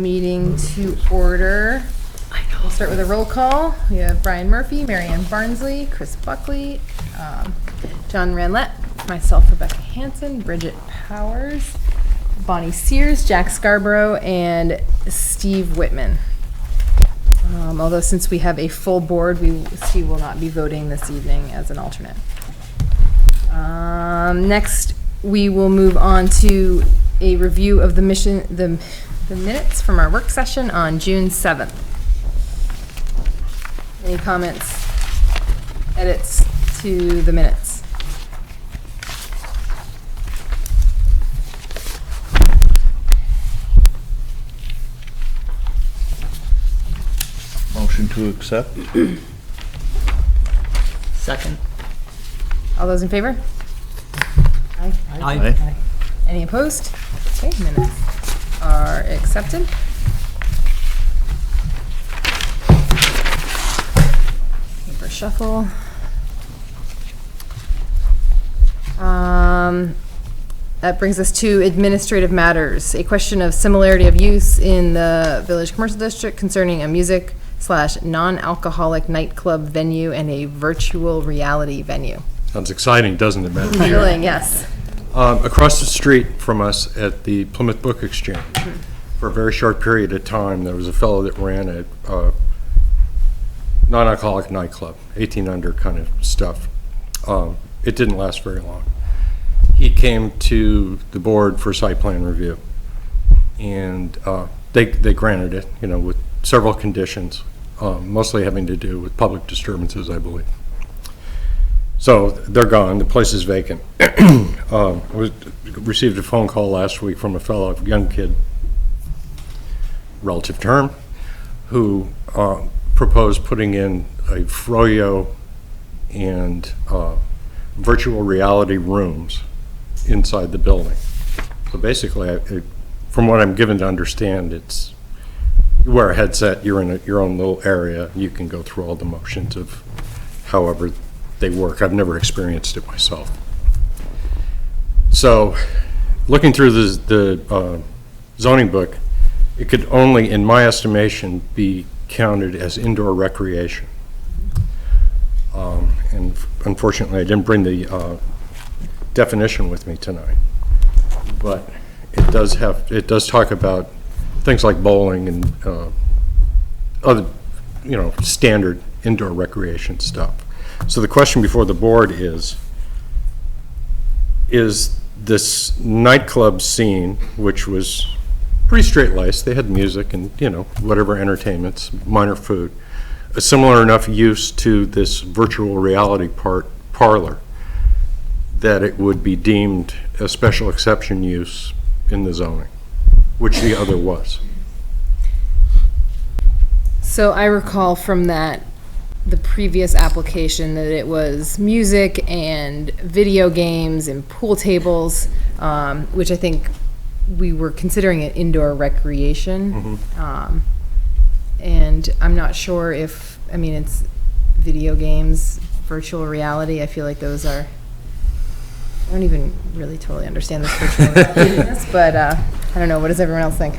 Meeting to order. We'll start with a roll call. We have Brian Murphy, Marianne Barnsley, Chris Buckley, John Ranlett, myself, Rebecca Hansen, Bridget Powers, Bonnie Sears, Jack Scarborough, and Steve Whitman. Although since we have a full board, Steve will not be voting this evening as an alternate. Next, we will move on to a review of the minutes from our work session on June 7th. Any comments, edits to the minutes? Motion to accept. Second. All those in favor? Aye. Aye. Any opposed? Okay, minutes are accepted. Paper shuffle. That brings us to administrative matters. A question of similarity of use in the Village Commercial District concerning a music/non-alcoholic nightclub venue and a virtual reality venue. Sounds exciting, doesn't it, Matt? Thrilling, yes. Across the street from us at the Plymouth Book Exchange, for a very short period of time, there was a fellow that ran a non-alcoholic nightclub, 18 under kind of stuff. It didn't last very long. He came to the board for site plan review, and they granted it, with several conditions, mostly having to do with public disturbances, I believe. So they're gone. The place is vacant. Received a phone call last week from a fellow, young kid, relative term, who proposed putting in a froyo and virtual reality rooms inside the building. So basically, from what I'm given to understand, it's you wear a headset, you're in your own little area, you can go through all the motions of however they work. I've never experienced it myself. So, looking through the zoning book, it could only, in my estimation, be counted as indoor recreation. And unfortunately, I didn't bring the definition with me tonight. But it does talk about things like bowling and other, standard indoor recreation stuff. So the question before the board is this nightclub scene, which was pretty straight-laced, they had music and, whatever entertainments, minor food, a similar enough use to this virtual reality parlor that it would be deemed a special exception use in the zoning, which the other was. So I recall from the previous application that it was music and video games and pool tables, which I think we were considering it indoor recreation. Mm-hmm. And I'm not sure if, it's video games, virtual reality. I feel like those are, I don't even really totally understand this virtual reality, but I don't know. What does everyone else think?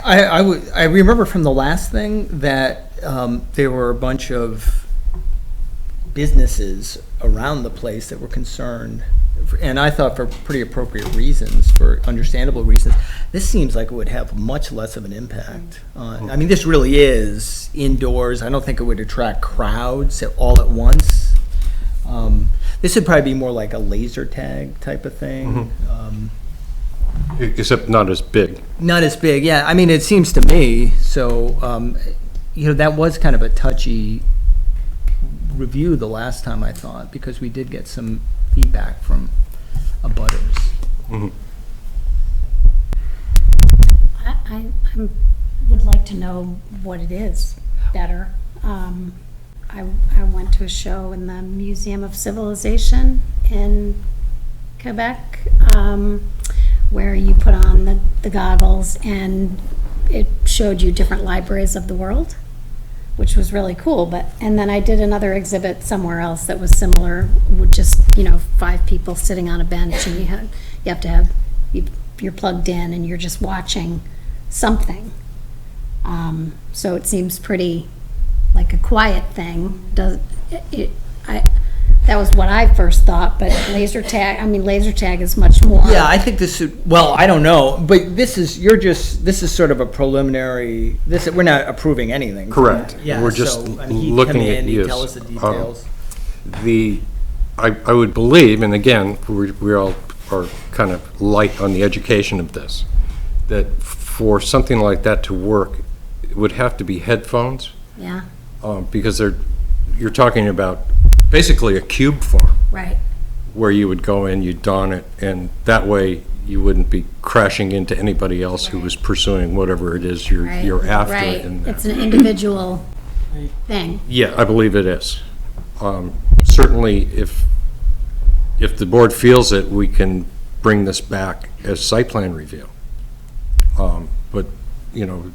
I remember from the last thing that there were a bunch of businesses around the place that were concerned, and I thought for pretty appropriate reasons, for understandable reasons. This seems like it would have much less of an impact on, this really is indoors. I don't think it would attract crowds all at once. This would probably be more like a laser tag type of thing. Except not as big. Not as big, yeah. It seems to me, so, that was kind of a touchy review the last time, I thought, because we did get some feedback from abutters. Mm-hmm. I would like to know what it is better. I went to a show in the Museum of Civilization in Quebec, where you put on the goggles and it showed you different libraries of the world, which was really cool. And then I did another exhibit somewhere else that was similar, with just 5 people sitting on a bench, and you're plugged in and you're just watching something. So it seems pretty like a quiet thing. That was what I first thought, but laser tag is much more. Yeah, I think this should, well, I don't know, but this is sort of a preliminary, we're not approving anything. Correct. Yeah, We're just so, I mean, he'd come looking in, at he'd use. tell us the details. I would believe, and again, we all are kind of light on the education of this, that for something like that to work, it would have to be headphones, Yeah, because you're talking about basically a cube form, right. where you would go in, you'd don it, and that way you wouldn't be crashing into anybody else who was pursuing whatever it is you're after Right. in there. It's an individual thing. Yeah, I believe it is. Certainly, if the board feels it, we can bring this back as site plan review. But, you know,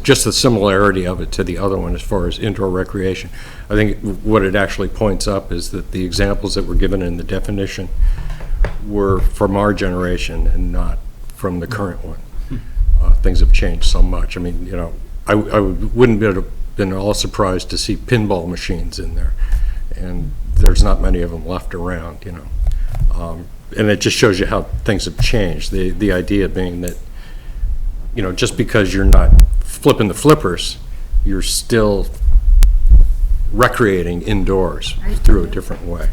just the similarity of it to the other one as far as indoor recreation, I think what it actually points up is that the examples that were given in the definition were from our generation and not from the current one. Things have changed so much. I mean, you know, I wouldn't have been all surprised to see pinball machines in there, and there's not many of them left around, you know. And it just shows you how things have changed. The idea being that, you know, just because you're not flipping the flippers, you're still recreating indoors through a different way.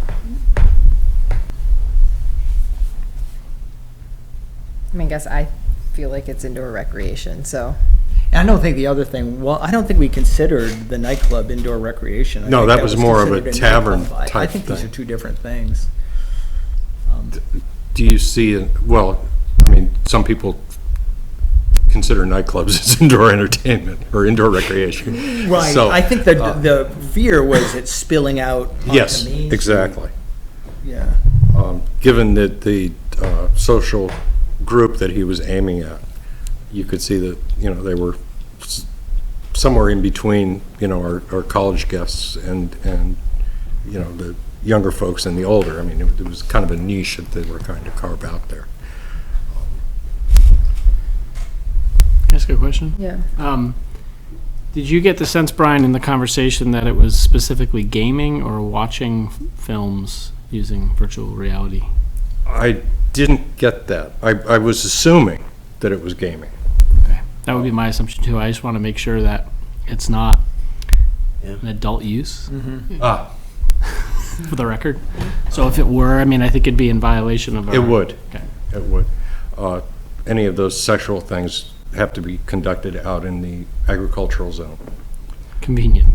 I mean, I guess I feel like it's indoor recreation, so. And I don't think the other thing, well, I don't think we considered the nightclub indoor recreation. I No, think that was more of a considered tavern nightclub. I type think these are thing. two different things. Do you see, well, I mean, some people consider nightclubs as indoor entertainment or indoor recreation. Right, So, I think that the fear was it spilling out onto yes, Main Street. exactly. Yeah. Given that the social group that he was aiming at, you could see that, you know, they were somewhere in between, you know, our college guests and, you know, the younger folks and the older. I mean, it was kind of a niche that they were trying to carve out there. Can I ask a question? Yeah. Did you get the sense, Brian, in the conversation that it was specifically gaming or watching films using virtual reality? I didn't get that. I was assuming that it was gaming. Okay. That would be my assumption too. I just want to make sure that it's not an adult use, Ah, for the record. So if it were, I mean, I think it'd be in violation of our... it would. Okay. It would. Any of those sexual things have to be conducted out in the agricultural zone. Convenient.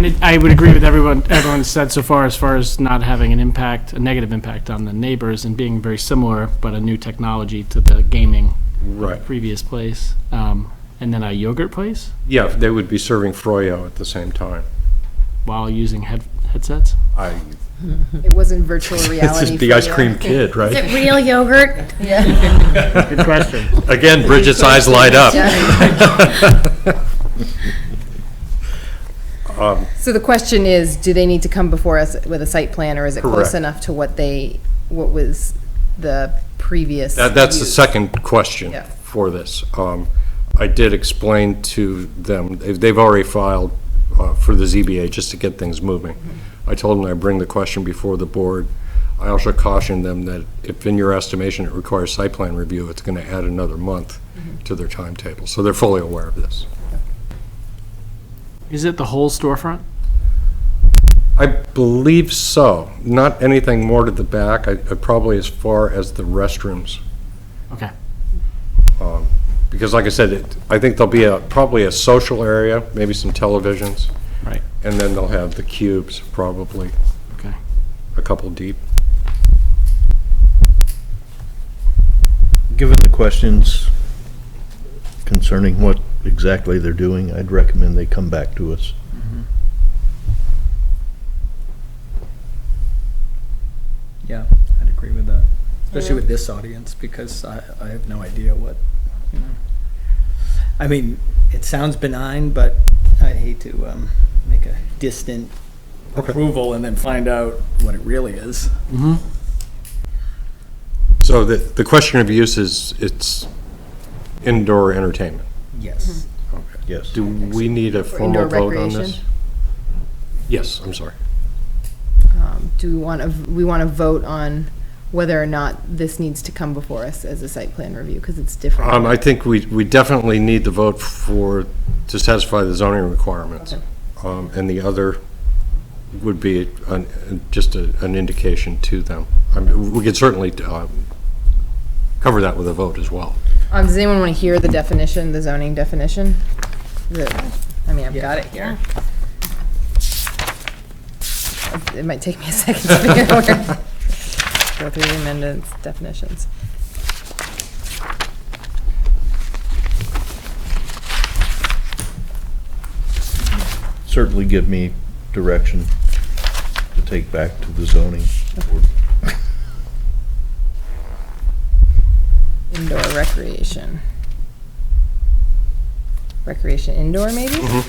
And I would agree with everyone said so far as not having an impact, a negative impact on the neighbors and being very similar, but a new technology to the gaming Right. previous place. And then a yogurt place Yeah, they would be serving froyo at the same time. while using headsets? It wasn't virtual This reality. is the for ice you. cream kid, Is right? it real yogurt? Good question. Again, Bridget's eyes light up. So the question is, do they need to come before us with a site plan, or is it close Correct. enough to what was the previous? That's the use? second question Yeah. for this. I did explain to them, they've already filed for the ZBA just to get things moving. I told them I'd bring the question before the board. I also cautioned them that if in your estimation it requires site plan review, it's going to add another month to their timetable. So they're fully aware of this. Is it the whole storefront? I believe so. Not anything more to the back, probably as far as the restrooms. Okay. Because like I said, I think there'll be probably a social area, maybe some televisions, Right. and then they'll have the cubes, probably Okay. a couple deep. Given the questions concerning what exactly they're doing, I'd recommend they come back to us. Yeah, I'd agree with that, especially with this audience, because I have no idea what, you know. I mean, it sounds benign, but I'd hate to make a distant approval and then find out what it really is. So the question of use is, it's indoor entertainment. Yes. Okay. Yes. Do we need a formal indoor vote on this? recreation? Yes, I'm sorry. Do we want to vote on whether or not this needs to come before us as a site plan review, because it's different? I think we definitely need the vote to satisfy the zoning requirements. Okay. And the other would be just an indication to them. I mean, we could certainly cover that with a vote as well. Does anyone want to hear the definition, the zoning definition? I've got it here. It might take me a second to figure out where. Go through the amendments, definitions. Certainly give me direction to take back to the zoning board. Indoor recreation. Recreation indoor, maybe? Okay.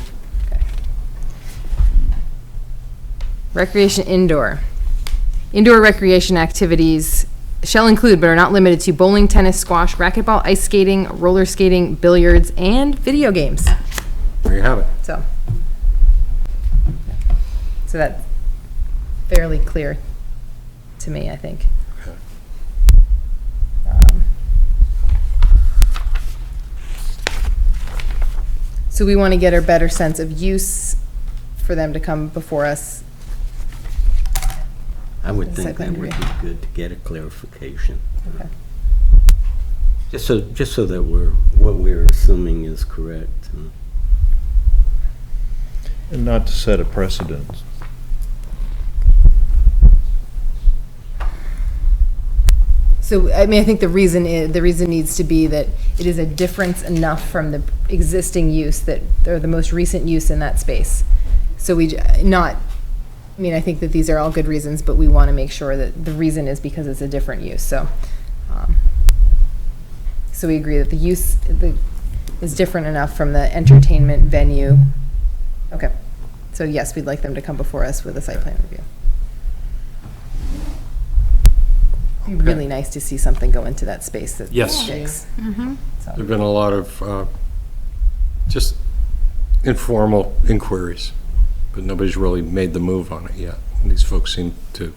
Recreation indoor. Indoor recreation activities shall include but are not limited to bowling, tennis, squash, racquetball, ice skating, roller skating, billiards, and video games. There you have it. So that's fairly clear to me, I think. Okay. So we want to get a better sense of use for them to come before us. I would Site think plan that would review. be good to get a clarification. Okay. Just so that what we're assuming is correct. And not to set a precedent. So, I mean, I think the reason needs to be that it is a difference enough from the existing use or the most recent use in that space. So I think that these are all good reasons, but we want to make sure that the reason is because it's a different use, so. So we agree that the use is different enough from the entertainment venue. Okay, so yes, we'd like them to come before us with a site plan review. It'd be really nice to see something go into that space that Yes. sticks. So. There've been a lot of just informal inquiries, but nobody's really made the move on it yet. And these folks seem to,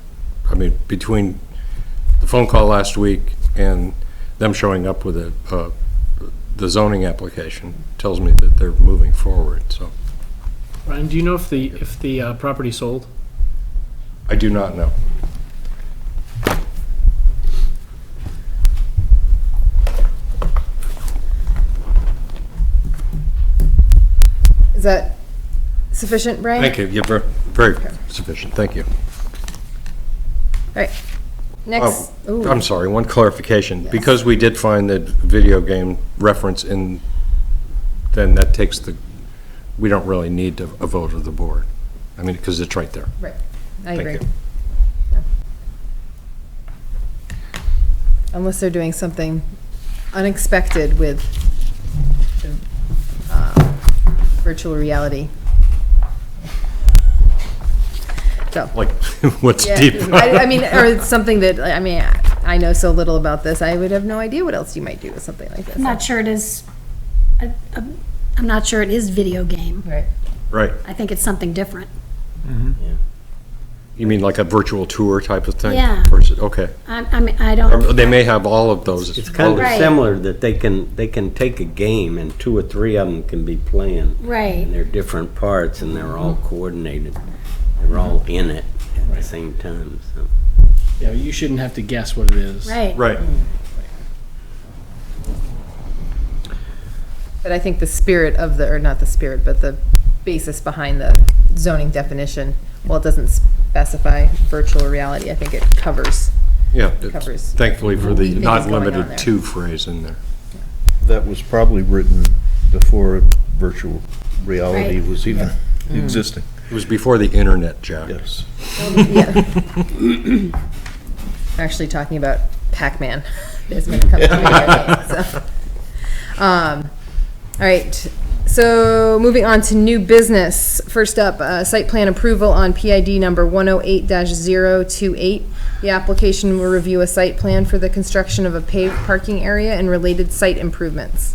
between the phone call last week and them showing up with the zoning application tells me that they're moving forward, so. Ryan, do you know if the property sold? I do not know. Is that sufficient, Brian? Thank you. You're very sufficient. Thank you. All right. Next. Ooh. I'm sorry, one clarification. Yes. Because we did find that video game reference then that takes we don't really need a vote of the board. Because it's right there. Right. I Thank agree. you. Yeah. Unless they're doing something unexpected with the, virtual reality. So. Like, what's Yeah, deep? or it's something that, I know so little about this, I would have no idea what else you might do with something like this. I'm not sure it is, I'm not sure it is video game. Right. Right. I think it's something different. You mean like a virtual tour type of thing? Yeah. Okay. I don't. Or they may have all of those. It's kind of Right. similar that they can take a game and 2 or 3 of them can be playing. Right. And they're different parts and they're all coordinated. They're all in it at the same time, so. Yeah, you shouldn't have to guess what it is. Right. Right. But I think the spirit of or not the spirit, but the basis behind the zoning definition, while it doesn't specify virtual reality, I think it covers. Yeah. it's- Covers Thankfully for what we the think not is going on limited there. to phrase in there. That was probably written before virtual reality Right. was even existing. It was before the internet, Jack. Yes. Yeah. Actually talking about Pac-Man is when it comes to video games, so. All right, so moving on to new business. First up, site plan approval on PID number 108-028. The application will review a site plan for the construction of a paved parking area and related site improvements.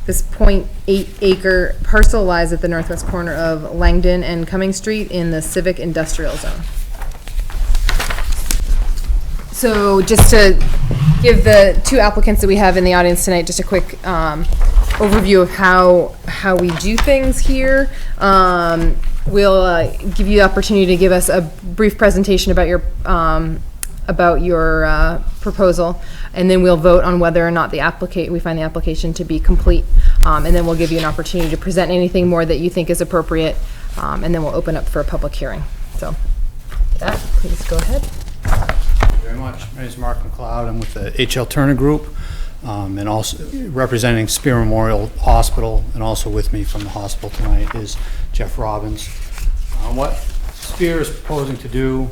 This .8 acre parcel lies at the northwest corner of Langdon and Cumming Street in the Civic Industrial Zone. So just to give the two applicants that we have in the audience tonight just a quick overview of how we do things here. We'll give you the opportunity to give us a brief presentation about your proposal, and then we'll vote on whether or not we find the application to be complete, and then we'll give you an opportunity to present anything more that you think is appropriate, and then we'll open up for a public hearing. So with that, please go ahead. Thank you very much. My name is Mark McLeod. I'm with the H.L. Turner Group, and also representing Spear Memorial Hospital, and also with me from the hospital tonight is Jeff Robbins. What Spear is proposing to do,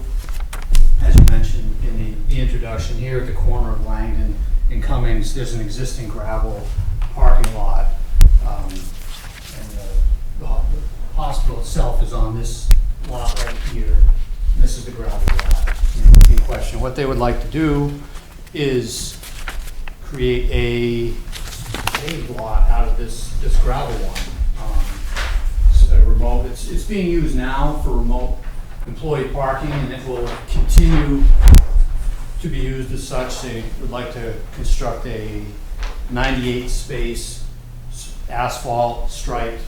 as you mentioned in the introduction, here at the corner of Langdon and Cummings, there's an existing gravel parking lot, and the hospital itself is on this lot right here, and this is the gravel lot in question. What they would like to do is create a paved lot out of this gravel lot. Remote. It's being used now for remote employee parking, and it will continue to be used as such. They would like to construct a 98 space asphalt striped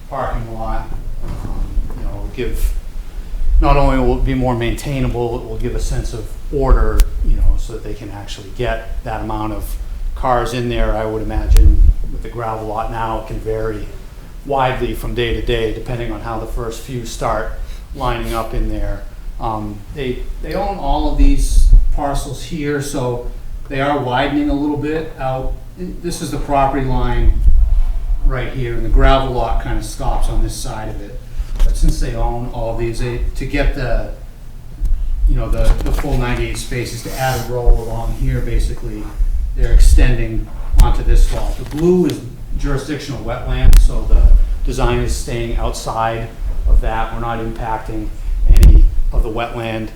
parking lot. Give, not only will it be more maintainable, it will give a sense of order, so that they can actually get that amount of cars in there. I would imagine with the gravel lot now, it can vary widely from day to day, depending on how the first few start lining up in there. They own all of these parcels here, so they are widening a little bit out. This is the property line right here, and the gravel lot kind of stops on this side of it. But since they own all of these, to get the full 98 spaces, to add a row along here, basically, they're extending onto this lot. The blue is jurisdictional wetland, so the design is staying outside of that. We're not impacting any of the wetland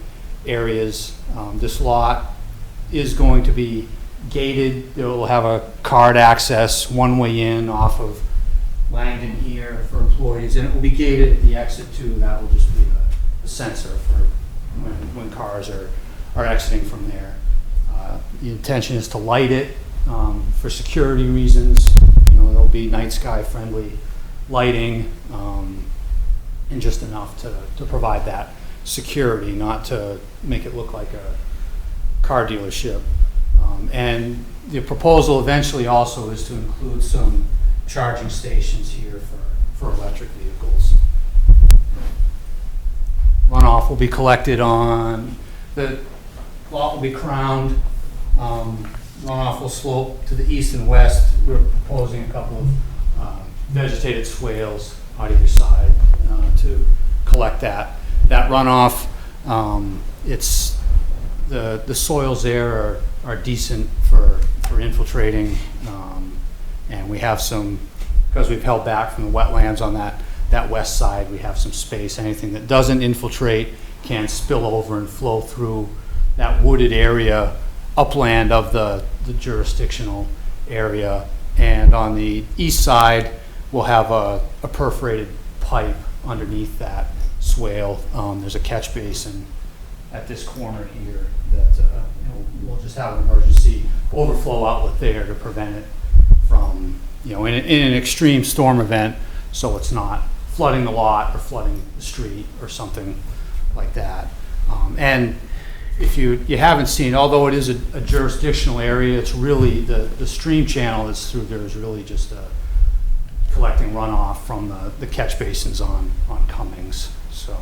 areas. This lot is going to be gated. It will have a card access one way in off of Langdon here for employees, and it will be gated at the exit too. That will just be a sensor for when cars are exiting from there. The intention is to light it for security reasons. There'll be night sky friendly lighting, and just enough to provide that security, not to make it look like a car dealership. And the proposal eventually also is to include some charging stations here for electric vehicles. Runoff will be collected on, the lot will be crowned. Runoff will slope to the east and west. We're proposing a couple of vegetated swales on either side to collect that runoff. It's the soils there are decent for infiltrating, and we have some, because we've held back from the wetlands on that west side, we have some space. Anything that doesn't infiltrate can spill over and flow through that wooded area upland of the jurisdictional area. And on the east side, we'll have a perforated pipe underneath that swale. There's a catch basin at this corner here that we'll just have an emergency overflow outlet there to prevent it from, in an extreme storm event, so it's not flooding the lot or flooding the street or something like that. And if you haven't seen, although it is a jurisdictional area, it's really the stream channel that's through there is really just collecting runoff from the catch basins on Cummings. So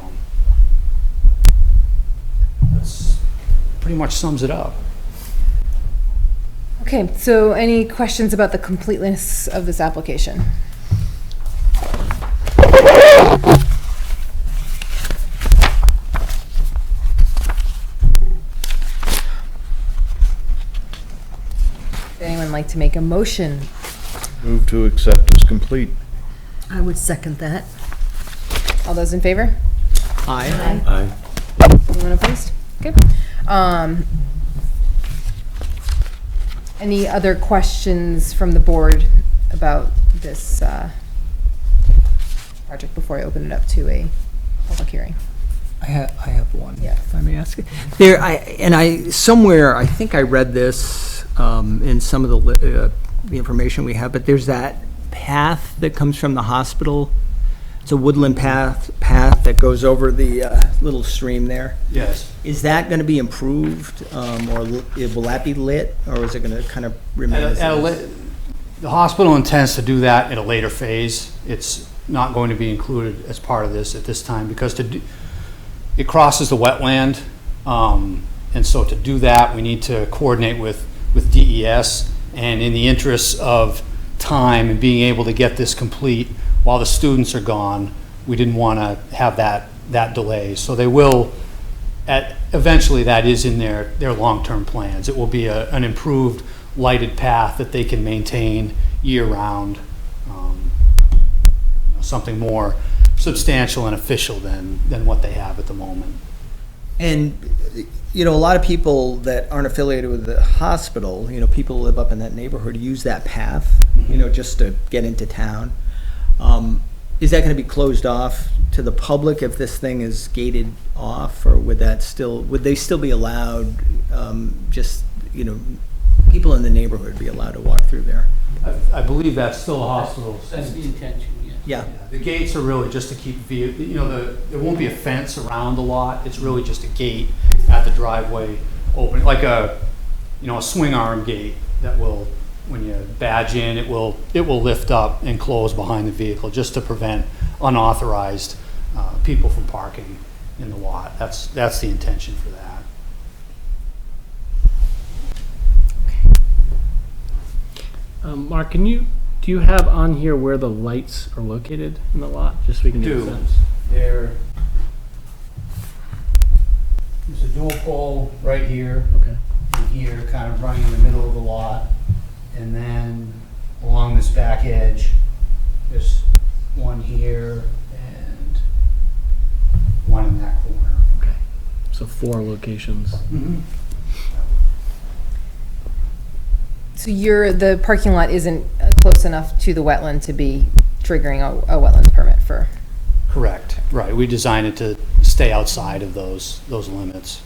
that's pretty much sums it up. Okay, so any questions about the completeness of this application? Would anyone like to make a motion? Move to accept as complete. I would second that. All those in favor? Aye. Aye. Anyone opposed? Okay. Any other questions from the board about this project before I open it up to a public hearing? I have one, Yeah. if I may ask. Somewhere, I think I read this in some of the information we have, but there's that path that comes from the hospital. It's a woodland path that goes over the little stream there. Yes. Is that going to be improved, or will that be lit, or is it going to kind of remain as it is? The hospital intends to do that at a later phase. It's not going to be included as part of this at this time because it crosses the wetland. And so to do that, we need to coordinate with DES. And in the interest of time and being able to get this complete while the students are gone, we didn't want to have that delay. So they will, eventually that is in their long-term plans. It will be an improved lighted path that they can maintain year-round, something more substantial and official than what they have at the moment. And, a lot of people that aren't affiliated with the hospital, people who live up in that neighborhood use that path, just to get into town. Is that going to be closed off to the public if this thing is gated off, or would they still be allowed, people in the neighborhood be allowed to walk through there? I believe that's still a hospital. That's the intention, yes. Yeah. The gates are really just to keep there won't be a fence around the lot. It's really just a gate at the driveway open, like a swing arm gate that will, when you badge in, it will lift up and close behind the vehicle just to prevent unauthorized people from parking in the lot. That's the intention for that. Mark, do you have on here where the lights are located in the lot, just so we can get a sense? There's a dual pole right here. Okay. And here, kind of running in the middle of the lot. And then along this back edge, there's one here and one in that corner. Okay. So 4 locations. Mm-hmm. So the parking lot isn't close enough to the wetland to be triggering a wetlands permit for? Correct. Right. We designed it to stay outside of those limits.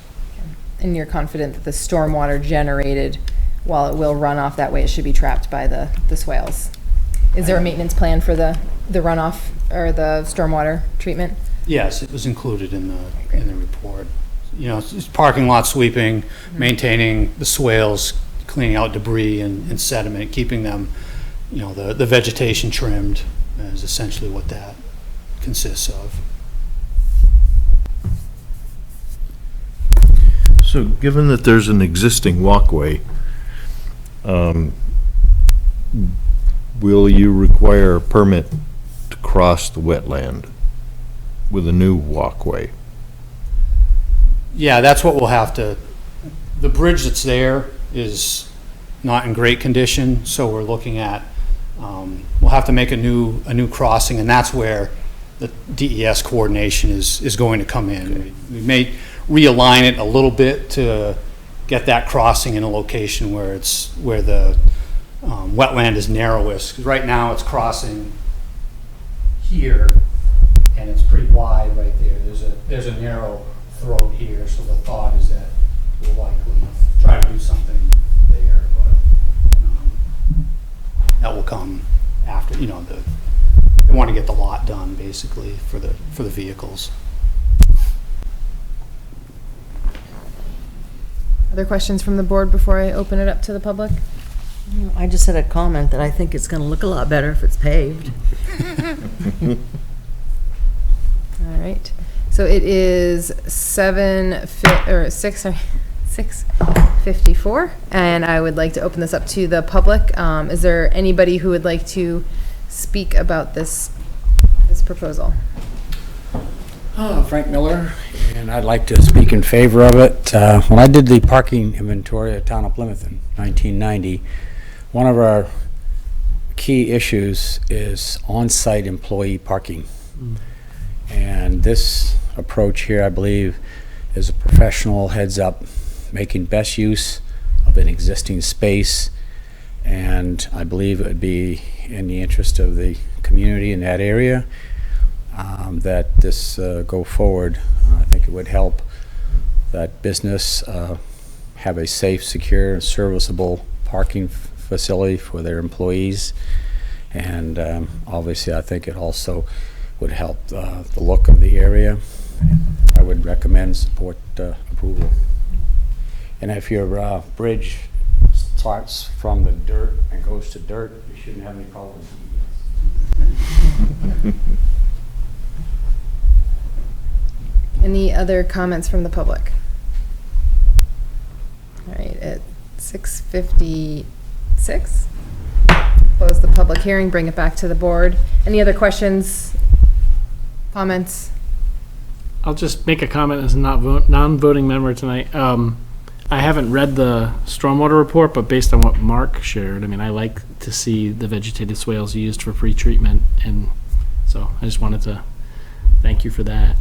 And you're confident that the stormwater generated, while it will run off that way, it should be trapped by the swales? Is there a maintenance plan for the runoff or the stormwater treatment? Yes, it was included in the report. It's parking lot sweeping, maintaining the swales, cleaning out debris and sediment, keeping them, the vegetation trimmed is essentially what that consists of. So given that there's an existing walkway, will you require a permit to cross the wetland with a new walkway? Yeah, that's what we'll have to, the bridge that's there is not in great condition, so we're looking at, we'll have to make a new crossing, and that's where the DES coordination is going to come in. Okay. We may realign it a little bit to get that crossing in a location where the wetland is narrowest. 'Cause right now it's crossing here, and it's pretty wide right there. There's a narrow throat here, so the thought is that we'll likely try to do something there, but that will come after, they want to get the lot done basically for the vehicles. Other questions from the board before I open it up to the public? I just had a comment that I think it's going to look a lot better if it's paved. All right. So it is 6:54, and I would like to open this up to the public. Is there anybody who would like to speak about this proposal? Frank Miller, and I'd like to speak in favor of it. When I did the parking inventory at Town of Plymouth in 1990, one of our key issues is on-site employee parking. And this approach here, I believe, is a professional heads up, making best use of an existing space. And I believe it would be in the interest of the community in that area that this go forward. I think it would help that business have a safe, secure, and serviceable parking facility for their employees. And obviously, I think it also would help the look of the area. I would recommend support approval. And if your bridge starts from the dirt and goes to dirt, you shouldn't have any problems. Any other comments from the public? All right, at 6:56, close the public hearing, bring it back to the board. Any other questions, comments? I'll just make a comment as a non-voting member tonight. I haven't read the stormwater report, but based on what Mark shared, I mean, I like to see the vegetated swales used for pre-treatment, and so I just wanted to thank you for that.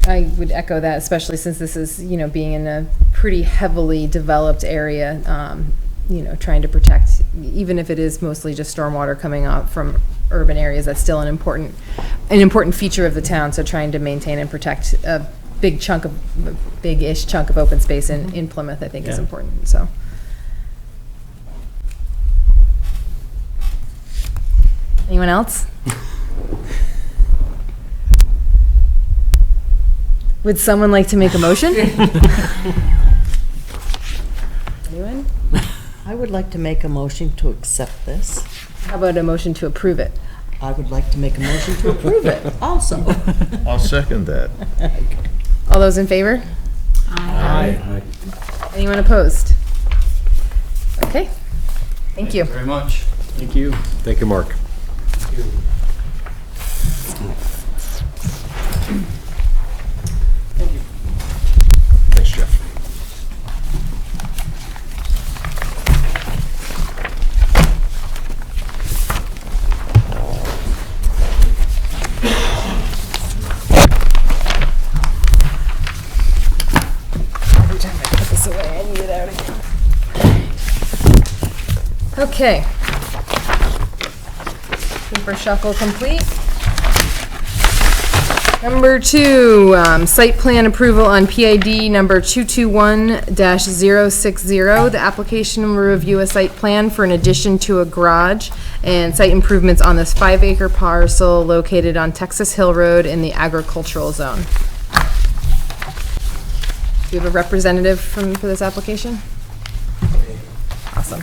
I would echo that, especially since this is, being in a pretty heavily developed area, trying to protect, even if it is mostly just stormwater coming out from urban areas, that's still an important feature of the town. So trying to maintain and protect a big-ish chunk of open space in Plymouth, I think is important, so. Anyone else? Would someone like to make a motion? Anyone? I would like to make a motion to accept this. How about a motion to approve it? I would like to make a motion to approve it also. I'll second that. All those in favor? Aye. Anyone opposed? Okay, thank you. Very much. Thank you. Thank you, Mark. Thanks, Jeff. Every time I put this away, I need it out again. Okay. Paper shuffle complete. Number 2, site plan approval on PID number 221-060. The application will review a site plan for an addition to a garage and site improvements on this 5-acre parcel located on Texas Hill Road in the agricultural zone. Do you have a representative for this application? Awesome.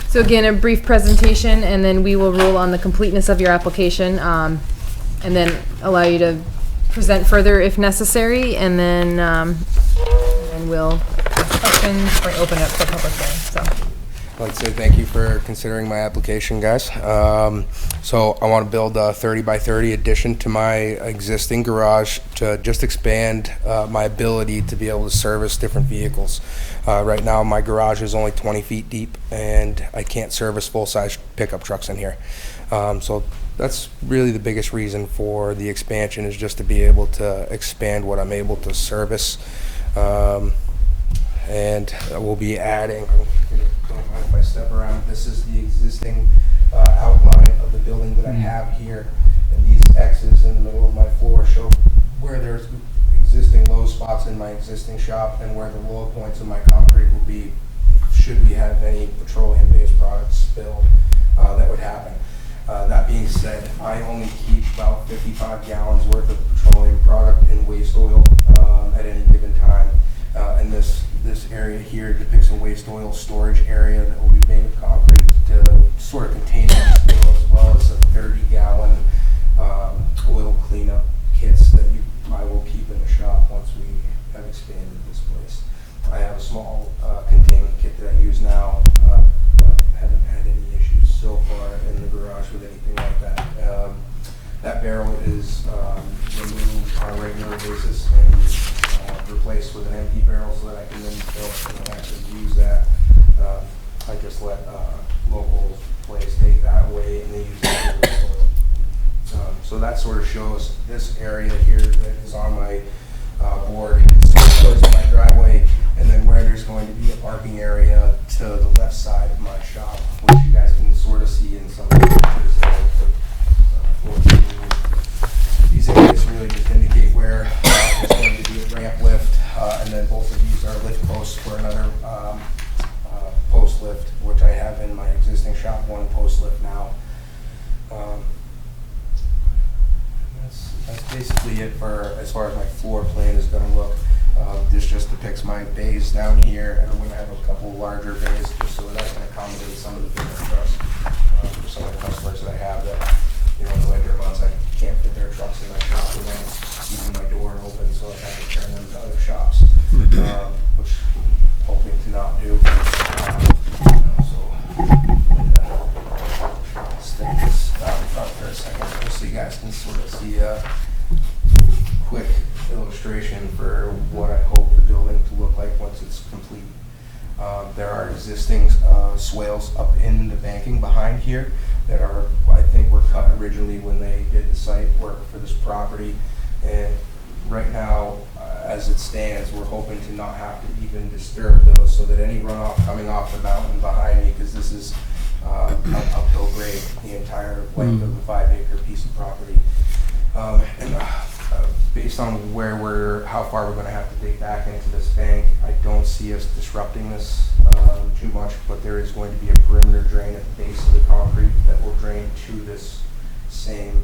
So again, a brief presentation, and then we will rule on the completeness of your application, and then allow you to present further if necessary, and then we'll ask questions or open it up for public hearing. So. I'd like to say thank you for considering my application, guys. So I want to build a 30 by 30 addition to my existing garage to just expand my ability to be able to service different vehicles. Right now, my garage is only 20 feet deep, and I can't service full-size pickup trucks in here. So that's really the biggest reason for the expansion, is just to be able to expand what I'm able to service. And we'll be adding, don't mind if I step around, this is the existing outline of the building that I have here, and these X's in the middle of my floor show where there's existing low spots in my existing shop and where the low points of my concrete will be should we have any petroleum-based products spill that would happen. That being said, I only keep about 55 gallons worth of petroleum product in waste oil at any given time. And this area here depicts a waste oil storage area that will be made of concrete to sort of contain that oil, as well as a 30-gallon oil cleanup kits that I will keep in the shop once we have expanded this place. I have a small containment kit that I use now, but haven't had any issues so far in the garage with anything like that. That barrel barrel is removed on a regular basis and replaced with an empty barrel so that I can then fill it and actually use that. I just let local place take that away and they use that for the soil. So that sort of shows this area here that is on my board. So it shows my driveway and then where there's going to be a parking area to the left side of my shop, which you guys can sort of see in some of the pictures that I put. These areas really just indicate where there's going to be a ramp lift, and then both of these are lift posts for another post lift, which I have in my existing shop, one post lift now. That's basically it for as far as my floor plan is going to look. This just depicts my bays down here, and I'm going to have a couple larger bays just so that I can accommodate some of the bigger trucks for some of the customers that I have that, you know, in the winter months I can't fit their trucks in my shop without keeping my door open, so I have to turn them to other shops, which I'm hoping to not do. Stick this out in front for a second just so you guys can sort of see a quick illustration for what I hope the building to look like once it's complete. There are existing swales up in the banking behind here that are, I think, were cut originally when they did the site work for this property. And right now, as it stands, we're hoping to not have to even disturb those so that any runoff coming off the mountain behind me, because this is uphill grade the entire length of the 5-acre piece of property. Based on how far we're going to have to dig back into this bank, I don't see us disrupting this too much, but there is going to be a perimeter drain at the base of the concrete that will drain to this same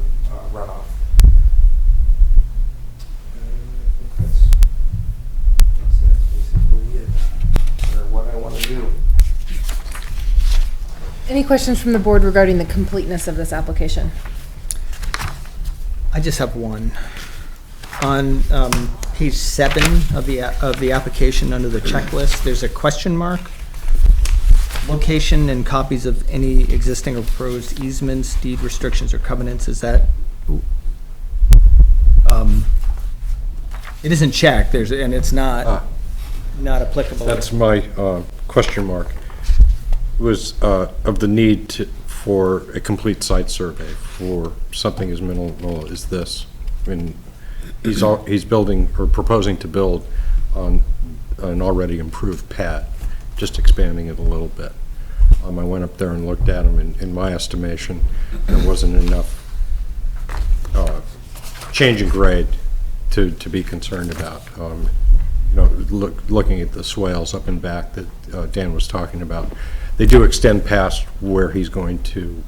runoff. I think that's basically it for what I want to do. Any questions from the board regarding the completeness of this application? I just have one. On page 7 of the application under the checklist, there's a question mark. Location and copies of any existing or proposed easements, deed restrictions, or covenants. Is that? It isn't checked. And it's not applicable. That's my question mark. Was of the need for a complete site survey for something as minimal as this. I mean, he's building or proposing to build on an already improved pad, just expanding it a little bit. I went up there and looked at them. In my estimation, there wasn't enough change in grade to be concerned about. You know, looking at the swales up and back that Dan was talking about, they do extend past where he's going to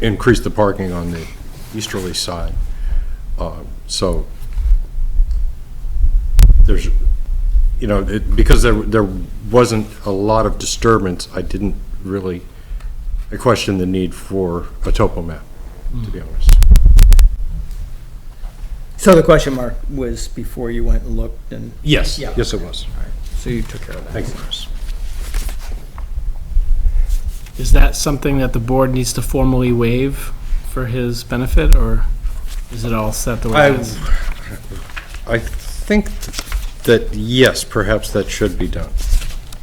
increase the parking on the easterly side. So there's, you know, because there wasn't a lot of disturbance, I questioned the need for a topo map, to be honest. So the question mark was before you went and looked and? Yes, Yeah. yes it was. All right. So you took care of that. Thank you, Chris. Is that something that the board needs to formally waive for his benefit, or is it all set the way it is? I think that, yes, perhaps that should be done.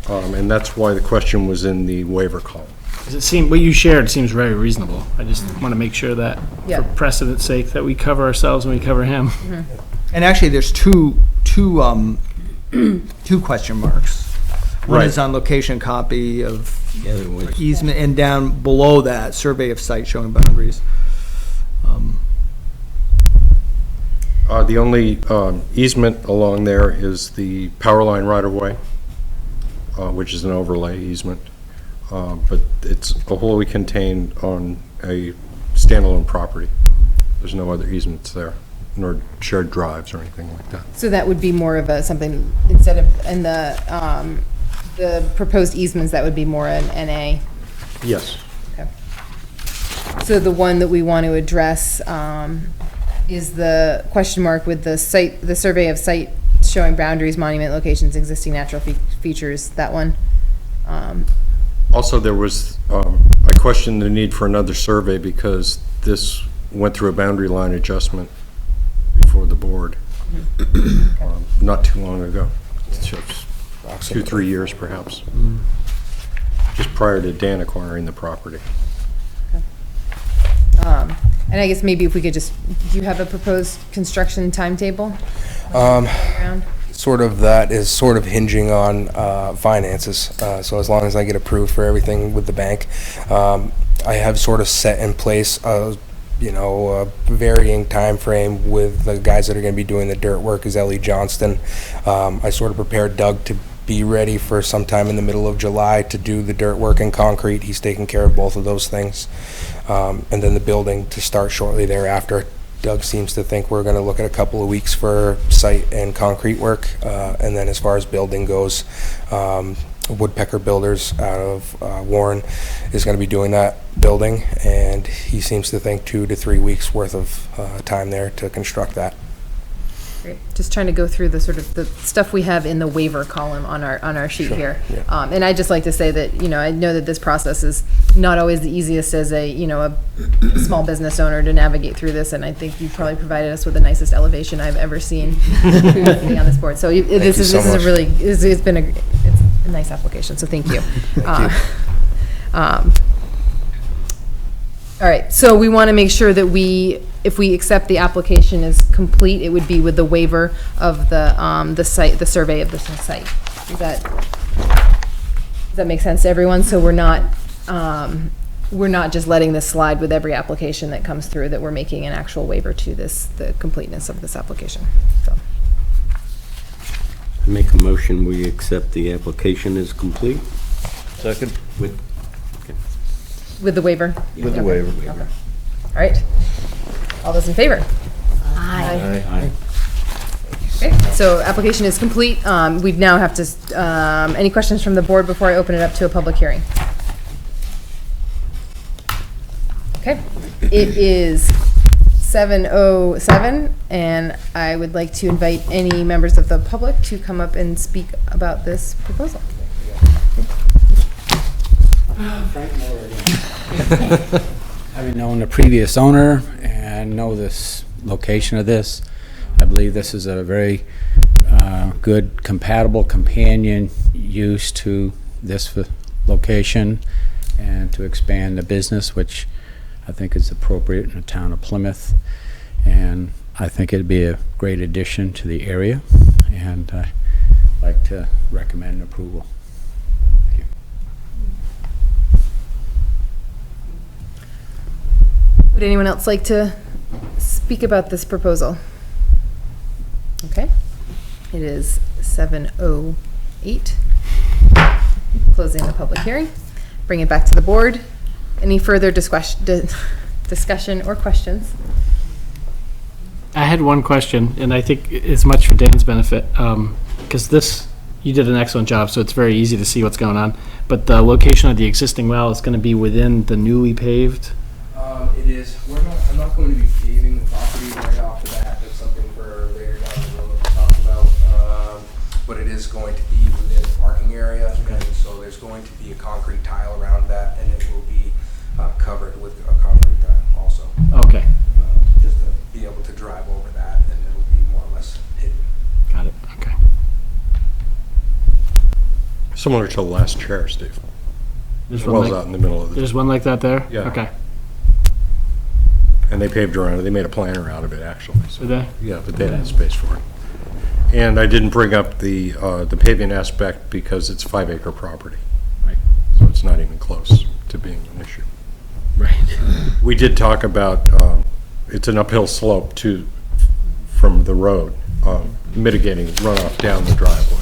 And that's why the question was in the waiver column. Does it seem, what you shared seems very reasonable. I just want to make sure that, Yeah. for precedent's sake, that we cover ourselves when we cover him. And actually, there's two question marks. One Right. is on location copy of The other was easement, and down below that, survey of site showing boundaries. The only easement along there is the power line right-of-way, which is an overlay easement. But it's wholly contained on a standalone property. There's no other easements there, nor shared drives or anything like that. So that would be more of something, instead of, in the proposed easements, that would be more an NA. Yes. Okay. So the one that we want to address is the question mark with the survey of site showing boundaries, monument locations, existing natural features, that one. Also, there was, I questioned the need for another survey because this went through a boundary line adjustment before the board not too long ago. Just 2-3 years perhaps. Just prior to Dan acquiring the property. And I guess maybe if we could just, do you have a proposed construction timetable? Sort of that is sort of hinging on finances. So as long as I get approved for everything with the bank, I have sort of set in place a varying time frame with the guys that are going to be doing the dirt work is Ellie Johnston. I sort of prepared Doug to be ready for sometime in the middle of July to do the dirt work and concrete. He's taking care of both of those things. And then the building to start shortly thereafter. Doug seems to think we're going to look at a couple of weeks for site and concrete work. And then as far as building goes, Woodpecker Builders out of Warren is going to be doing that building. And he seems to think 2 to 3 weeks worth of time there to construct that. Great. Just trying to go through the sort of the stuff we have in the waiver column on our sheet here. Yeah. And I'd just like to say that, I know that this process is not always the easiest as a small business owner to navigate through this, and I think you probably provided us with the nicest elevation I've ever seen previously on this board. So this is a really, it's been a nice application, so thank you. All right, so we want to make sure that if we accept the application as complete, it would be with the waiver of the site, the survey of the site. Does that make sense to everyone? So we're not just letting this slide with every application that comes through, that we're making an actual waiver to the completeness of this application. So. I make a motion, we accept the application as complete. Second? With the waiver? With the waiver. Okay. All right. All those in favor? Aye. Okay, so application is complete. We now have to, any questions from the board before I open it up to a public hearing? Okay, it is 7:07, and I would like to invite any members of the public to come up and speak about this proposal. Having known the previous owner and know this location of this, I believe this is a very good compatible companion use to this location and to expand the business, which I think is appropriate in the town of Plymouth. And I think it'd be a great addition to the area, and I'd like to recommend approval. Thank you. Would anyone else like to speak about this proposal? Okay, it is 7:08. Closing the public hearing. Bring it back to the board. Any further discussion or questions? I had one question, and I think it's much for Dan's benefit, because you did an excellent job, so it's very easy to see what's going on. But the location of the existing well is going to be within the newly paved? It is. I'm not going to be paving the property right off the bat. That's something for later down the road to talk about. But it is going to be within the parking area. Okay. And so there's going to be a concrete tile around that, and it will be covered with a concrete tile also. Okay. Just to be able to drive over that, and it'll be more or less hidden. Got it. Okay. Similar to the last chair, Steve. There's The one well's like- out in the middle of the, There's one like that there? Yeah. Okay. and they paved around it. They made a planter out of it, actually. So, Did they? yeah, but they had space for it. And I didn't bring up the paving aspect because it's 5-acre property. Right. So it's not even close to being an issue. Right. We did talk about, it's an uphill slope from the road, mitigating runoff down the driveway.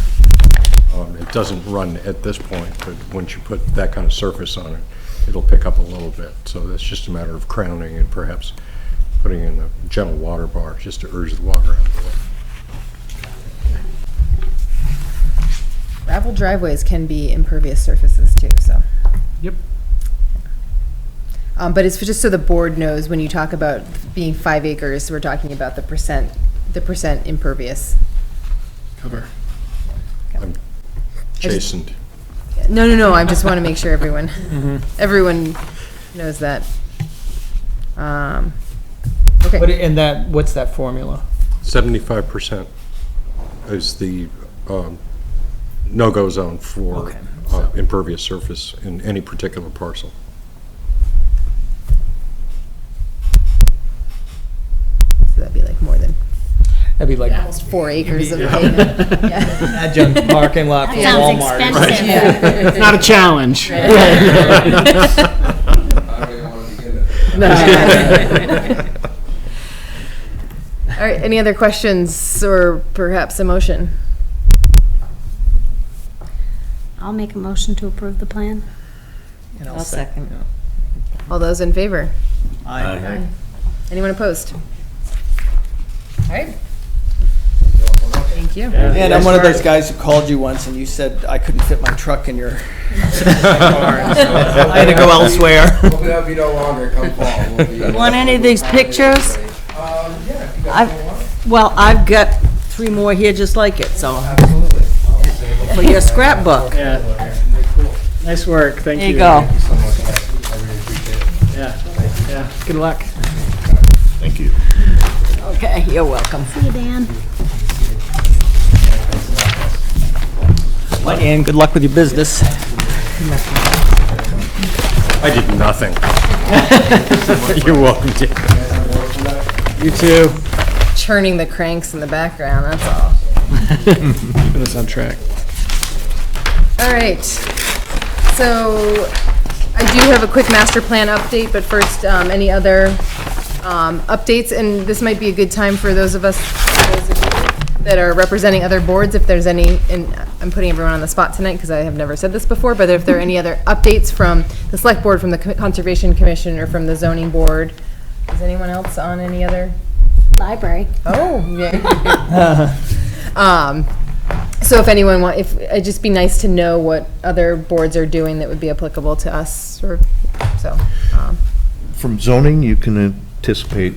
It doesn't run at this point, but once you put that kind of surface on it, it'll pick up a little bit. So that's just a matter of crowning and perhaps putting in a gentle water bar just to urge the water out of the way. Gravel driveways can be impervious surfaces too, so. Yep. But it's just so the board knows, when you talk about being 5 acres, we're talking about the percent impervious. Cover. I'm chastened. No, I just want to make sure everyone knows that. Okay, What's that formula? 75% is the no-go zone for Okay, so- impervious surface in any particular parcel. so that'd be like more than That'd be like almost 4 acres of pavement. Yeah. adjunct parking lot for Sounds Walmart. expensive. It's not a challenge. I don't even want to begin to. All right, any other questions or perhaps a motion? I'll make a motion to approve the plan. And I'll second. All those in favor? Aye. Anyone opposed? All right. Thank you. And I'm one of those guys who called you once and you said I couldn't fit my truck in your car. So I had to go elsewhere. Hopefully that'll be no longer come fall. We'll be- Want any of these pictures? Yeah, if you guys I've, want. well, I've got 3 more here just like it, so, Absolutely. I'll save them. for your scrapbook. Yeah. Cool. Nice work, thank you. There you go. Thank you so much, guys. I really appreciate it. Yeah, good luck. Thank you. Okay, you're welcome. See you, Dan. Well, Ann, good luck with your business. I did nothing. You're welcome to. You too. Churning the cranks in the background, that's all. Keeping us on track. All right. So I do have a quick master plan update, but first, any other updates? And this might be a good time for those of us that are representing other boards, if there's any, and I'm putting everyone on the spot tonight because I have never said this before, but if there are any other updates from the select board, from the Conservation Commission, or from the zoning board. Is anyone else on any other? Library. Oh, yeah. So if anyone it'd just be nice to know what other boards are doing that would be applicable to us, or, so. From zoning, you can anticipate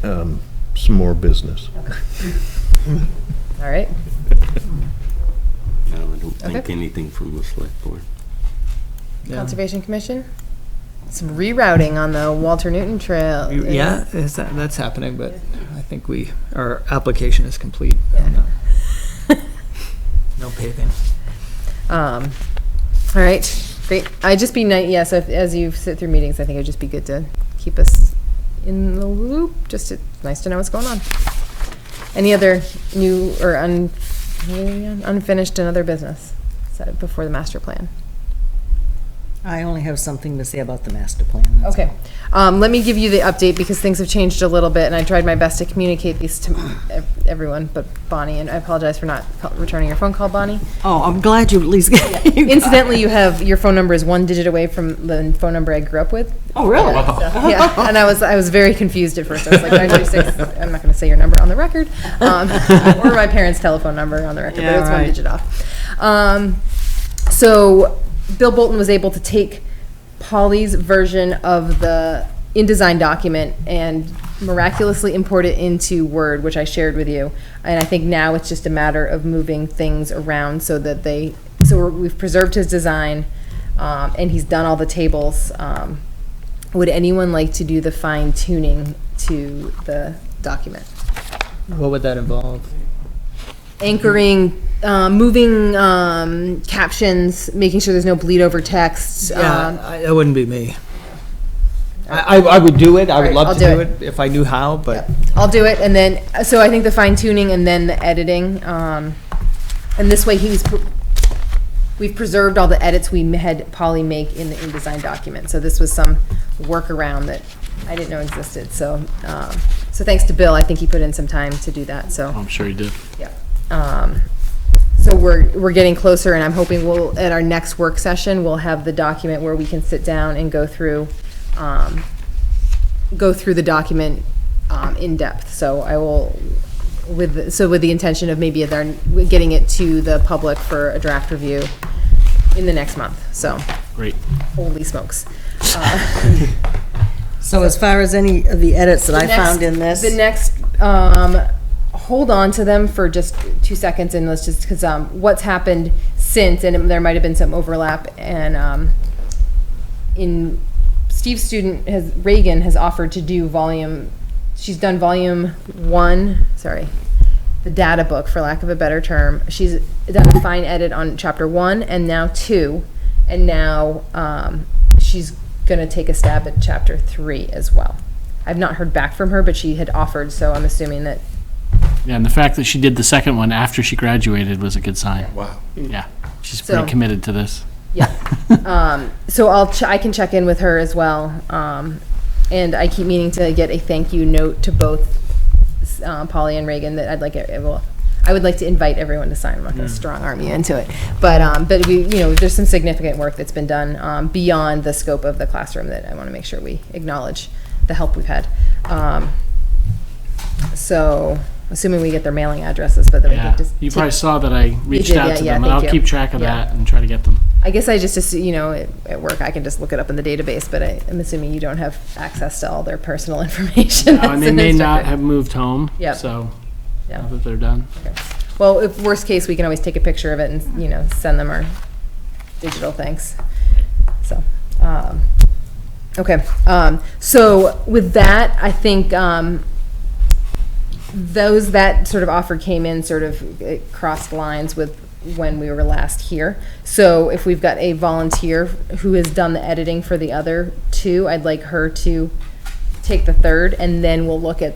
some more business. All right. No, I don't think Okay. anything from the select board. Conservation Commission? Some rerouting on the Walter Newton Trail. Yeah, that's happening, but I think our application is complete. Yeah. No paving. All right, great. I'd just be nice, yes, as you sit through meetings, I think it'd just be good to keep us in the loop, nice to know what's going on. Any other new or unfinished and other business before the master plan? I only have something to say about the master plan. that's Okay. Let me give you the update because things have changed a little bit, and I tried my best to communicate these to everyone but Bonnie, and I apologize for not returning your phone call, Bonnie. all. Oh, I'm glad you at least got Incidentally, your phone number is 1 digit away from the phone number I grew up with. Oh, really? Yeah, and I was very confused at first. I was like, 936, I'm not going to say your number on the record, or my parents' telephone number on the record, Yeah, but it's 1 right. digit off. So Bill Bolton was able to take Polly's version of the InDesign document and miraculously import it into Word, which I shared with you. And I think now it's just a matter of moving things around so that we've preserved his design, and he's done all the tables. Would anyone like to do the fine tuning to the document? What would that involve? Anchoring, moving captions, making sure there's no bleed over text. That wouldn't be me. I would do it. I would Alright, love I'll to do do it. it if I knew how, but I'll do it, and then, so I think the fine tuning and then the editing, and this way we've preserved all the edits we had Polly make in the InDesign document. So this was some workaround that I didn't know existed. So, so thanks to Bill, I think he put in some time to do that. So. I'm sure you did. Yeah. So we're getting closer, and I'm hoping at our next work session, we'll have the document where we can sit down and go through the document in depth. So I will, with the intention of maybe getting it to the public for a draft review in the next month. So Great. holy smokes. So as far as any of the edits that I found in this. The next, hold on to them for just 2 seconds, and let's just, because what's happened since, and there might have been some overlap, and in Steve's student, Reagan has offered to do volume she's done volume 1, the data book, for lack of a better term. She's done a fine edit on chapter 1 and now 2, and now she's gonna take a stab at chapter 3 as well. I've not heard back from her, but she had offered, so I'm assuming that, Yeah, and the fact that she did the second one after she graduated was a good sign. Wow. Yeah, she's So- pretty committed to this. yeah. So I can check in with her as well. And I keep meaning to get a thank you note to both Polly and Reagan that I would like to invite everyone to sign. I'm not going to strong arm you into it, but we, there's some significant work that's been done beyond the scope of the classroom that I want to make sure we acknowledge the help we've had. So, assuming we get their mailing addresses, but then we Yeah, get to. you probably saw that I reached did, out yeah, to yeah, them, and thank I'll you. keep track of Yeah. that and try to get them. I guess I just, at work, I can just look it up in the database, but I'm assuming you don't have access to all their personal information. And as they an may not instructor. have moved home, Yep. so Yeah. now that they're done. Well, if worst case, we can always take a picture of it and, send them our digital thanks. So, okay. So with that, I think, that sort of offer came in it crossed lines with when we were last here. So if we've got a volunteer who has done the editing for the other 2, I'd like her to take the 3rd, and then we'll look at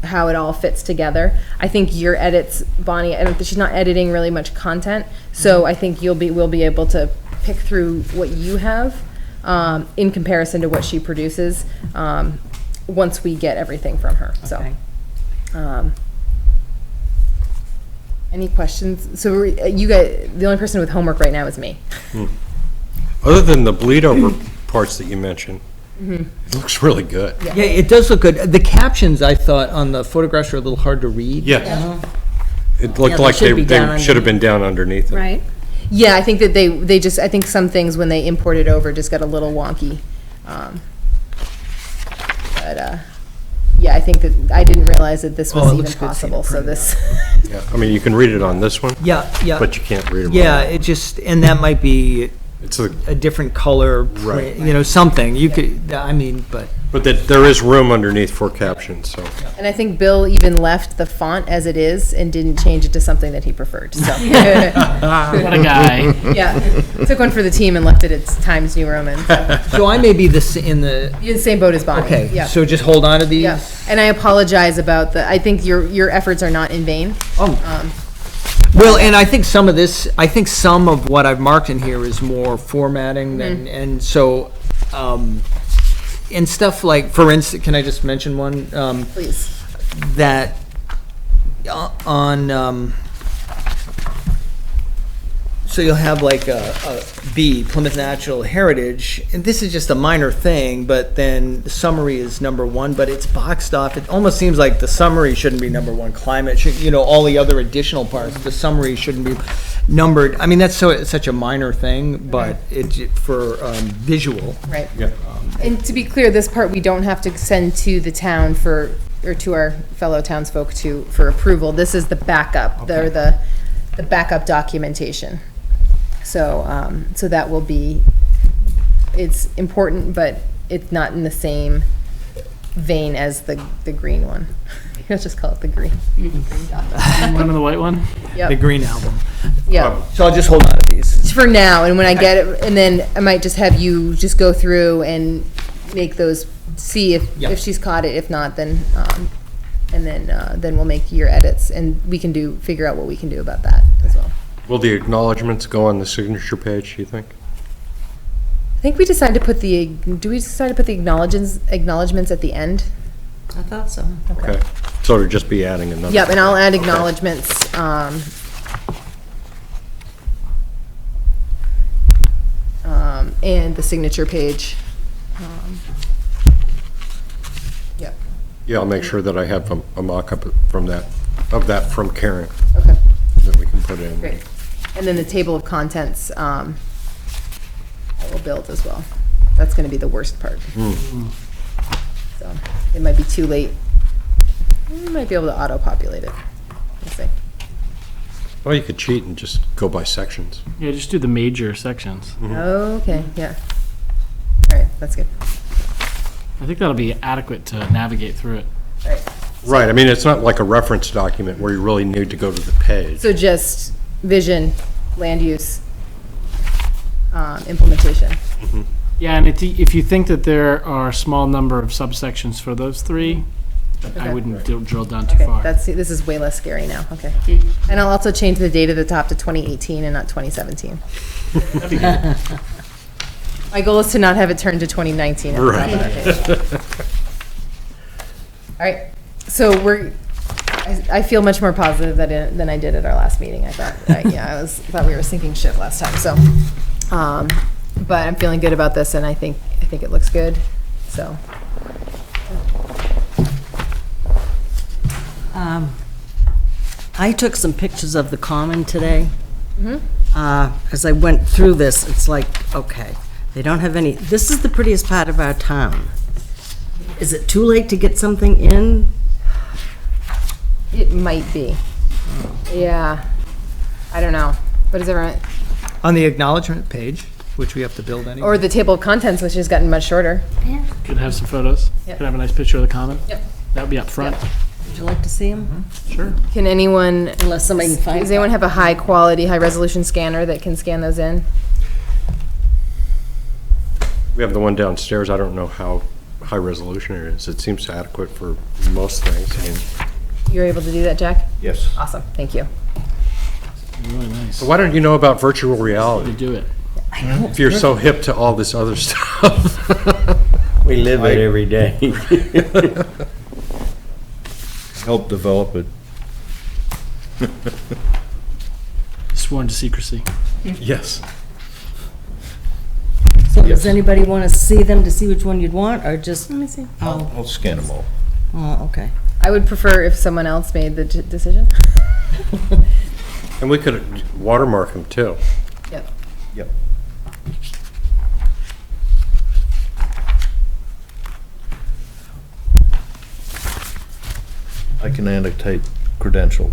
how it all fits together. I think your edits, Bonnie, she's not editing really much content, so I think we'll be able to pick through what you have in comparison to what she produces once we get everything from her. So. Okay. Any questions? So you guys, the only person with homework right now is me. Other than the bleed over parts that you mentioned, it looks really good. Yeah, it does look good. The captions, I thought, on the photographs are a little hard to read. Yes. It looked Yeah, like they should be they down should have been down underneath it. Right? Yeah, I think that they just, I think some things when they import it over just got a little wonky. Yeah, I think that I didn't realize that this Oh, was it even looks good seeing it possible, so printed this. Yeah. I mean, you can read it on this one, Yeah, yeah. but you can't read it. Yeah, it just, and that might be It's a, a different color, Right. something. You could, but. but that there is room underneath for captions, so. And I think Bill even left the font as it is and didn't change it to something that he preferred, so. What a guy. Yeah, took one for the team and left it at Times New Roman, so. So I may be in the, You're in the same boat as Bonnie. okay, Yeah. so just hold on to these? Yeah, and I apologize about I think your efforts are not in vain. Well, and I think some of what I've marked in here is more formatting than, and so, and stuff like, for instance, can I just mention one? Please. That on, so you'll have like a B, Plymouth Natural Heritage, and this is just a minor thing, but then the summary is number 1, but it's boxed off. It almost seems like the summary shouldn't be number 1. Climate should, all the other additional parts, the summary shouldn't be numbered. I mean, that's such a minor thing, but for visual. Right. Yeah. And to be clear, this part we don't have to send to the town or to our fellow townsfolk for approval. This is the backup, the backup documentation. So, so that will be, it's important, but it's not in the same vein as the green one. Let's just call it the green. One of the white one? The Yep, green album. yep. So I'll just hold on to these. For now, and when I get it, and then I might just have you just go through and make those, see if she's caught it. If not, then, and then we'll make your edits, and we can figure out what we can do about that as well. Will the acknowledgements go on the signature page, you think? I think we decided to put do we decide to put the acknowledgements at the end? I thought so. Okay. So it'll just be adding another. Yep, and I'll add acknowledgements, and the signature page. Yep, Yeah, I'll make sure that I have a mock-up from from Karen okay, that we can put in. great. And then the table of contents, I will build as well. That's gonna be the worst part. So, it might be too late. We might be able to auto-populate it. We'll see. Well, you could cheat and just go by sections. Yeah, just do the major sections. Okay, yeah. All right, that's good. I think that'll be adequate to navigate through it. All right. Right, I mean, it's not like a reference document where you really need to go to the page. So just vision, land use, implementation. Yeah, and if you think that there are a small number of subsections for those three, I Okay. wouldn't drill down too Okay, far. this is way less scary now, okay. And I'll also change the date of the top to 2018 and not 2017. That'd be good. My goal is to not have it turn to 2019 at the top of the page. All right, so I feel much more positive than I did at our last meeting. I thought, thought we were sinking ship last time, so. But I'm feeling good about this, and I think it looks good, so. I took some pictures of the common today. As I went through this, it's like, okay, they don't have any, this is the prettiest part of our town. Is it too late to get something in? It might be. Yeah. I don't know. What is everyone, On the acknowledgement page, which we have to build anyway. or the table of contents, which has gotten much shorter. Yeah. Could have some photos. Yep. Could have a nice picture of the common. Yep. That would be up front. Would you like to see them? Sure. Can anyone, Unless somebody can find does anyone have a high quality, high resolution scanner that can scan those in? We have the one downstairs, I don't know how high resolution it is. It seems adequate for most things. I mean, You're able to do that, Jack? Yes. Awesome, thank you. Really nice. so why don't you know about virtual You reality? do it. If you're so hip to all this other stuff. We live it every day. Help develop it. Sworn to secrecy. Yes. So does anybody want to see them to see which one you'd want, or just? Let me see. I'll scan them all. Oh, okay. I would prefer if someone else made the decision. And we could watermark them too. Yep. Yep. I can annotate credential.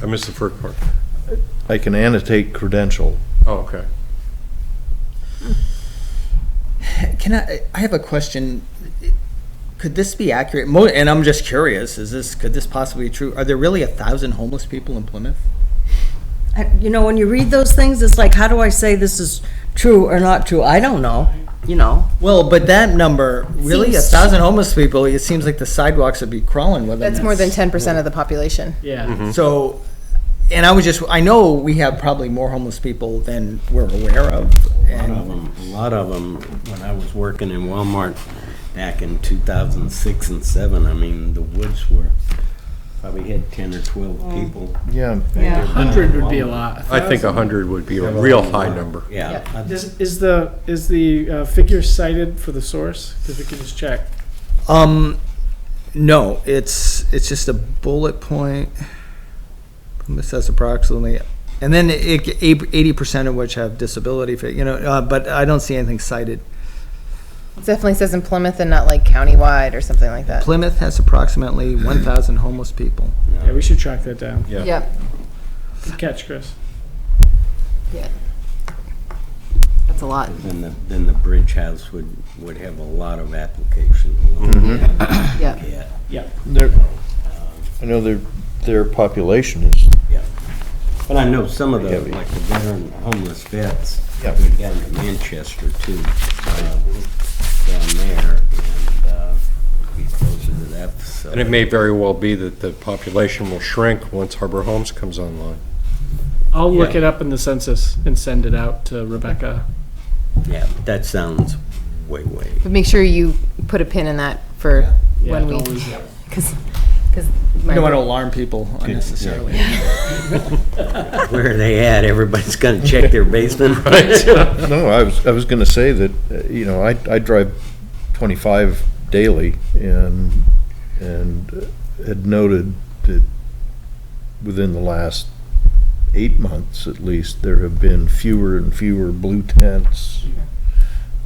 I missed the first part. I can annotate credential. Oh, okay. I have a question. Could this be accurate? And I'm just curious, could this possibly be true? Are there really 1,000 homeless people in Plymouth? You know, when you read those things, it's like, how do I say this is true or not true? I don't know, you know. Well, but that number, really, Seems- 1,000 homeless people, it seems like the sidewalks would be crawling with them. That's more than 10% of the population. Yeah. So, and I know we have probably more homeless people than we're aware of. A lot of them, when I was working in Walmart back in 2006 and 7, I mean, the woods were, probably had 10 or 12 people. Yeah. 100 would be a lot. I think 100 would be a real high number. Yeah. Is the figure cited for the source? Because we can just check. No, it's just a bullet point. This says approximately, and then 80% of which have disability, but I don't see anything cited. It definitely says in Plymouth and not like countywide or something like that. Plymouth has approximately 1,000 homeless people. Yeah, we should track that down. Yeah. Yep, Good catch, Chris. yeah. That's a lot. Then the Bridge House would have a lot of applications. Yep. Yeah, Yeah. I know their population is, yeah. But I know some of the, Heavy. like the veteran homeless vets, Yeah. we got in Manchester too, down there, and be closer to that facility. And it may very well be that the population will shrink once Harbor Homes comes online. I'll look Yeah. it up in the census and send it out to Rebecca. Yeah, that sounds way. But make sure you put a pin in that for when we, don't lose it. because We don't want to alarm people unnecessarily. Where are they at? Everybody's gonna check their basement. no, I was gonna say that, I drive 25 daily and had noted that within the last 8 months at least, there have been fewer and fewer blue tents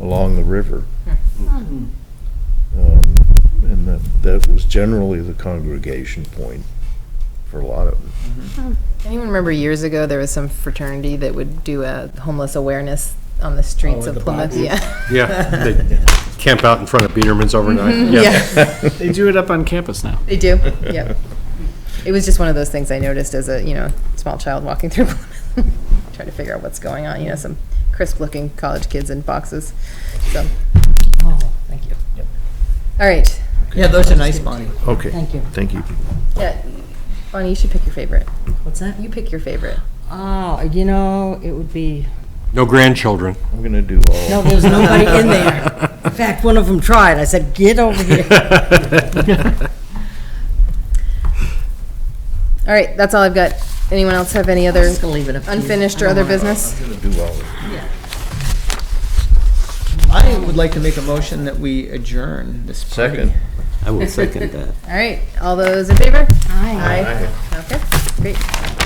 along the river. And that was generally the congregation point for a lot of them. anyone remember years ago, there was some fraternity that would do a homeless awareness on the streets Oh, of the Plymouth, bodies. yeah. Yeah, they camp out in front of Biederman's overnight. Mm-hmm. Yeah, They do it up on campus now. they do, yep. It was just one of those things I noticed as a, small child walking through Plymouth, trying to figure out what's going on, some crisp-looking college kids in boxes, so. Oh, thank you. All right, Yeah, those are nice, Bonnie. Okay. Thank you. Thank you. yeah, Bonnie, you should pick your favorite. What's that? You pick your favorite. Oh, it would be, No grandchildren. I'm gonna do all. no, there's nobody in there. In fact, one of them tried. I said, get over here. All right, that's all I've got. Anyone else have any other Just gonna leave it up to you. unfinished or other business? I'm gonna do all of it. I would like to make a motion that we adjourn this party. Second. I will second that. All right, all those in favor? Aye. Okay, great.